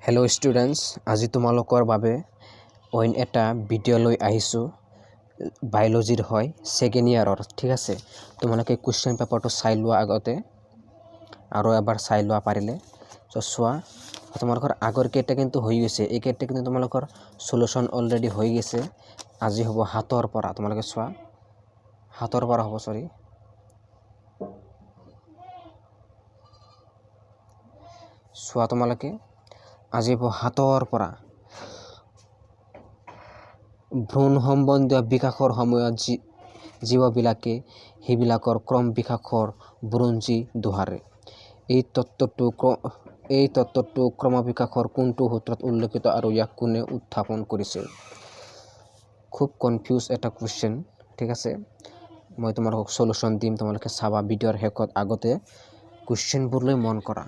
Hello' students, আজি তোমালোকৰ বাবে অইন এটা ভিডিঅ' লৈ আহিছোঁ বায়'লজিৰ হয় ছেকেণ্ড ইয়াৰৰ। ঠিক আছে, তোমালোকে কুৱেশ্যন পেপাৰটো চাই লোৱা আগতে আৰু এবাৰ চাই লোৱা পাৰিলে। চোৱা, তোমালোকৰ আগৰ কেইটা কিন্তু হৈ গৈছে, এইকেইটা কিন্তু তোমালোকৰ সলিউশ্যন অলৰেডি হৈ গৈছে। আজি হ'ব হাতৰ পৰা, তোমালোকে চোৱা হাতৰ পৰা হ'ব, চোৱা তোমালোকে আজি হ'ব হাতৰ পৰা। ভ্ৰূণ সম্বন্ধীয় বিকাশৰ সময়ত জীৱবিলাকে সেইবিলাকৰ ক্ৰম বিকাশৰ বুৰঞ্জী দোহাৰে। এই তত্ত্বটো ক্ৰমবিকাশৰ কোনটো সূত্ৰত উল্লেখিত আৰু ইয়াক কোনে উত্থাপন কৰিছিল? খুব কনফিউজ এটা কুৱেশ্যন। ঠিক আছে, মই তোমালোকক সলিউশ্যন দিম, তোমালোকে চাবা ভিডিঅ'ৰ শেষত। আগতে কুৱেশ্যনবোৰলৈ মন কৰা।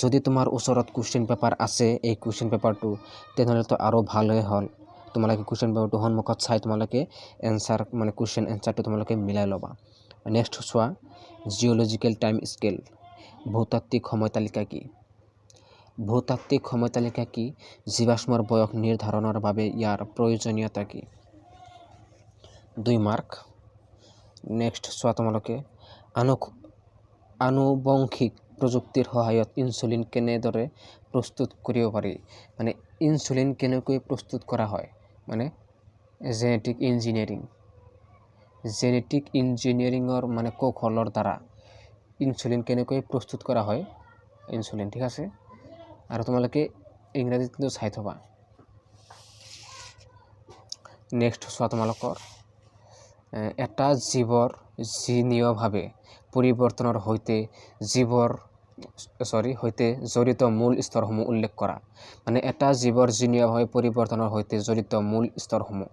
যদি তোমাৰ ওচৰত কুৱেশ্যন পেপাৰ আছে, এই কুৱেশ্যন পেপাৰটো তেনেহ'লেতো আৰু ভালেই হ'ল। তোমালোকে কুৱেশ্যন পেপাৰটো সন্মুখত চাই তোমালোকে এনচাৰ কুৱেশ্যন এনচাৰটো তোমালোকে মিলাই ল'বা। নেক্সট চোৱা, জিঅ'লজিকেল টাইম স্কেল, ভূতাত্ত্বিক সময় তালিকা কি? ভূতাত্ত্বিক সময় তালিকা কি? জীৱাশ্মৰ বয়স নিৰ্ধাৰণৰ বাবে ইয়াৰ প্ৰয়োজনীয়তা কি? 2 মাৰ্ক। নেক্সট চোৱা তোমালোকে, আনুবংশিক প্ৰযুক্তিৰ সহায়ত ইনচুলিন কেনেদৰে প্ৰস্তুত কৰিব পাৰি? ইনচুলিন কেনেকৈ প্ৰস্তুত কৰা হয়? জেনেটিক ইঞ্জিনিয়াৰিঙৰ কৌশলৰ দ্বাৰা ইনচুলিন কেনেকৈ প্ৰস্তুত কৰা হয় ইনচুলিন। ঠিক আছে, আৰু তোমালোকে ইংৰাজীত কিন্তু চাই থবা। নেক্সট চোৱা তোমালোকৰ, এটা জীৱৰ জিনীয়ভাৱে পৰিৱৰ্তনৰ সৈতে জড়িত মূল স্তৰসমূহ উল্লেখ কৰা। এটা জীৱৰ জিনীয়ভাৱে পৰিৱৰ্তনৰ সৈতে জড়িত মূল স্তৰসমূহ।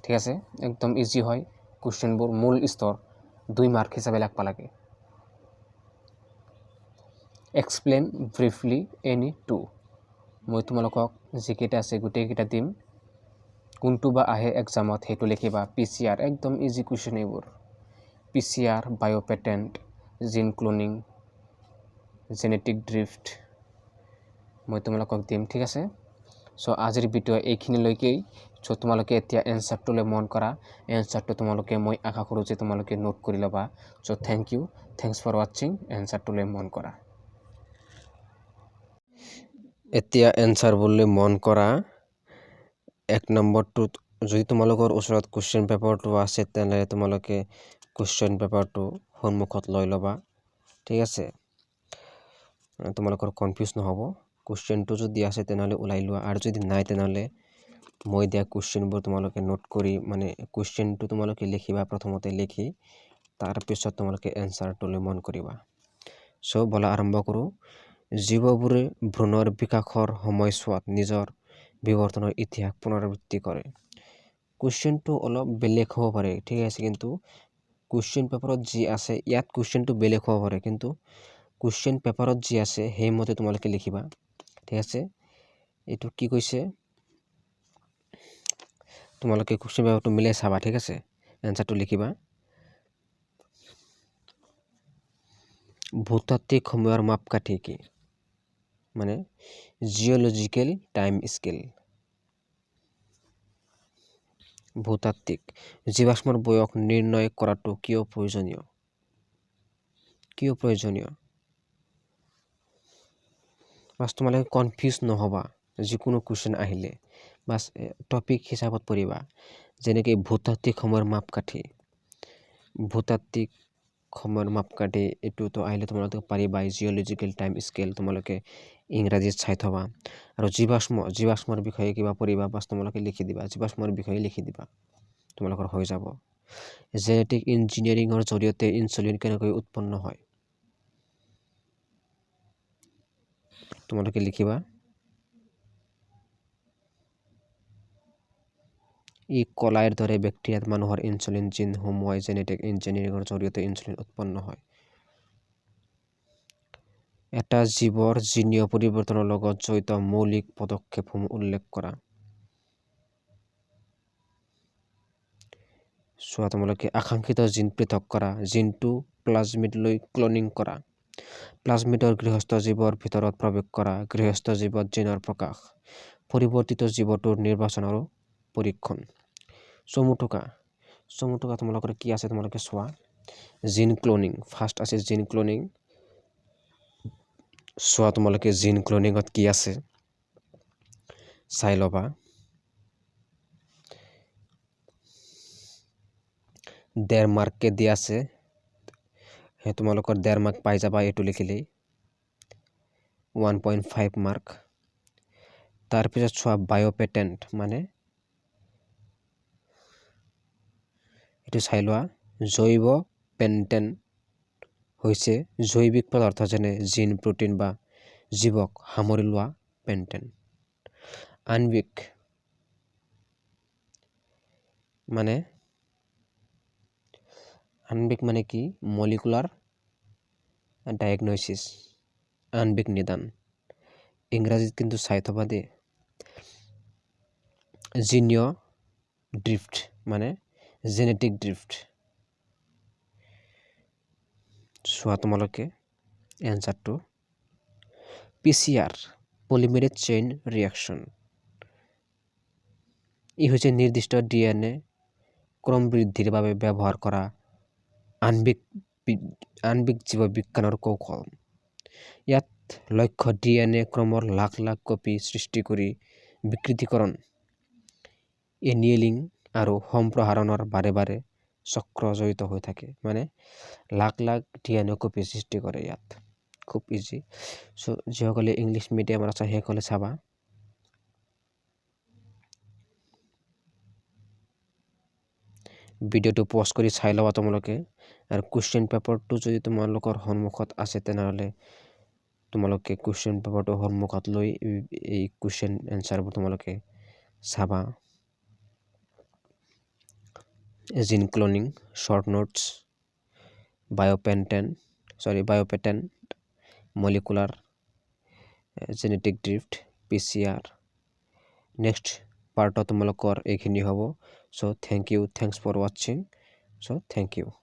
ঠিক আছে, একদম ইজি হয় কুৱেশ্যনবোৰ। মূল স্তৰ 2 মাৰ্ক হিচাপে লিখিব লাগে। Explain briefly any two. মই তোমালোকক যিকেইটা আছে গোটেইকেইটা দিম, কোনটো বা আহে এক্সামত সেইটো লিখিবা। PCR, একদম ইজি কুৱেশ্যন এইবোৰ। PCR, বায়'পেটেণ্ট, জিন ক্লোনিং, জেনেটিক ড্ৰিফ্ট মই তোমালোকক দিম। ঠিক আছে, আজিৰ ভিডিঅ' এইখিনিলৈকেই। তোমালোকে এতিয়া এনচাৰটোলৈ মন কৰা। এনচাৰটো তোমালোকে, মই আশা কৰোঁ যে তোমালোকে নোট কৰি ল'বা। থেংকছ ফৰ ৱাচিং। এনচাৰটোলৈ মন কৰা। এতিয়া এনচাৰবোৰলৈ মন কৰা। 1 নম্বৰটোত, যদি তোমালোকৰ ওচৰত কুৱেশ্যন পেপাৰটো আছে তেনেহ'লে তোমালোকে কুৱেশ্যন পেপাৰটো সন্মুখত লৈ ল'বা। ঠিক আছে, তোমালোকৰ কনফিউজ নহ'ব। কুৱেশ্যনটো যদি আছে তেনেহ'লে ওলাই লোৱা, আৰু যদি নাই তেনেহ'লে মই দিয়া কুৱেশ্যনবোৰ তোমালোকে নোট কৰি কুৱেশ্যনটো তোমালোকে লিখিবা। প্ৰথমতে লিখি তাৰপিছত তোমালোকে এনচাৰটোলৈ মন কৰিবা। বলা আৰম্ভ কৰোঁ। জীৱবোৰে ভ্ৰূণৰ বিকাশৰ সময়ছোৱাত নিজৰ বিৱৰ্তনৰ ইতিহাস পুনৰাবৃত্তি কৰে। কুৱেশ্যনটো অলপ বেলেগ হ'ব পাৰে। ঠিক আছে, কিন্তু কুৱেশ্যন পেপাৰত যি আছে ইয়াত কুৱেশ্যনটো বেলেগ হ'ব পাৰে, কিন্তু কুৱেশ্যন পেপাৰত যি আছে সেইমতে তোমালোকে লিখিবা। ঠিক আছে, এইটো কি কৈছে তোমালোকে কুৱেশ্যন পেপাৰটো মিলাই চাবা। ঠিক আছে, এনচাৰটো লিখিবা। ভূতাত্ত্বিক সময়ৰ মাপকাঠি কি? Geological time scale. ভূতাত্ত্বিক জীৱাশ্মৰ বয়স নিৰ্ণয় কৰাটো কিয় প্ৰয়োজনীয়? তোমালোকে কনফিউজ নহ'বা। যিকোনো কুৱেশ্যন আহিলে বাছ টপিক হিচাপত পঢ়িবা। যেনেকৈ ভূতাত্ত্বিক সময়ৰ মাপকাঠি, এইটোতো আহিলে তোমালোকে পাৰিবাই। জিঅ'লজিকেল টাইম স্কেল তোমালোকে ইংৰাজীত চাই থবা। আৰু জীৱাশ্মৰ বিষয়ে কিবা পঢ়িবা, বাছ তোমালোকে লিখি দিবা। জীৱাশ্মৰ বিষয়ে লিখি দিবা, তোমালোকৰ হৈ যাব। জেনেটিক ইঞ্জিনিয়াৰিঙৰ জৰিয়তে ইনচুলিন কেনেকৈ উৎপন্ন হয়? তোমালোকে লিখিবা। কলাইৰ দৰে বেক্টেৰিয়াত মানুহৰ ইনচুলিন জিন সোমোৱাই জেনেটিক ইঞ্জিনিয়াৰিঙৰ জৰিয়তে ইনচুলিন উৎপন্ন হয়। এটা জীৱৰ জিনীয় পৰিৱৰ্তনৰ লগত জড়িত মৌলিক পদক্ষেপসমূহ উল্লেখ কৰা। তোমালোকে আকাংক্ষিত জিন পৃথক কৰা, জিনটো প্লাজমিডলৈ ক্লোনিং কৰা, প্লাজমিডৰ গৃহস্থ জীৱৰ ভিতৰত প্ৰৱেশ কৰা গৃহস্থ জীৱত জিনৰ প্ৰকাশ পৰিৱৰ্তিত জীৱটোৰ নিৰ্বাচন আৰু পৰীক্ষণ চমু টোকা তোমালোকৰ কি আছে তোমালোকে চোৱা জিন ক্লোনিং ফাৰ্ষ্ট আছে জিন ক্লোনিং চোৱা তোমালোকে জিন ক্লোনিঙত কি আছে চাই ল'বা দেৰ মাৰ্ককে দিয়া আছে তোমালোকৰ দেৰ মাৰ্ক পাই যাবা এইটো লিখিলেই 1.5 মাৰ্ক তাৰপিছত চোৱা বায়োপেটেন্ট মানে এইটো চাই লোৱা জৈৱ পেটেন্ট হৈছে জৈৱিক পদাৰ্থ যেনে জিন প্ৰটিন বা জীৱক সামৰি লোৱা পেটেন্ট আণবিক মানে কি মলিকুলাৰ ডায়াগন'চিছ আণবিক নিদান ইংৰাজীত কিন্তু চাই থবা দেই জিনিয় ড্ৰিফ্ট মানে জেনেটিক ড্ৰিফ্ট চোৱা তোমালোকে এনচাৰটো PCR পলিমেৰেজ চেইন ৰিয়াকশ্যন ই হৈছে নিৰ্দিষ্ট DNA ক্ৰম বৃদ্ধিৰ বাবে ব্যৱহাৰ কৰা আণবিক জীৱবিজ্ঞানৰ কৌশল ইয়াত লক্ষ্য DNA ক্ৰমৰ লাখ লাখ কপি সৃষ্টি কৰি বিকৃতিকৰণ এনিয়েলিং আৰু সম্প্ৰসাৰণৰ বাৰে বাৰে চক্ৰ জড়িত হৈ থাকে মানে লাখ লাখ DNA কপি সৃষ্টি কৰে ইয়াত খুব ইজি যিসকলে ইংলিছ মিডিয়ামত আছে সেইসকলে চাবা ভিডিঅ'টো পজ কৰি চাই ল'বা তোমালোকে আৰু কুৱেশ্যন পেপাৰটো যদি তোমালোকৰ সন্মুখত আছে তেনেহ'লে তোমালোকে কুৱেশ্যন পেপাৰটো সন্মুখত লৈ এই কুৱেশ্যন এনচাৰবোৰ তোমালোকে চাবা gene cloning short notes biopatent molecular genetic drift PCR next পাৰ্টত তোমালোকৰ এইখিনি হ'ব চ' থেংকছ ফৰ ৱাচিং চ' থেংক ইউ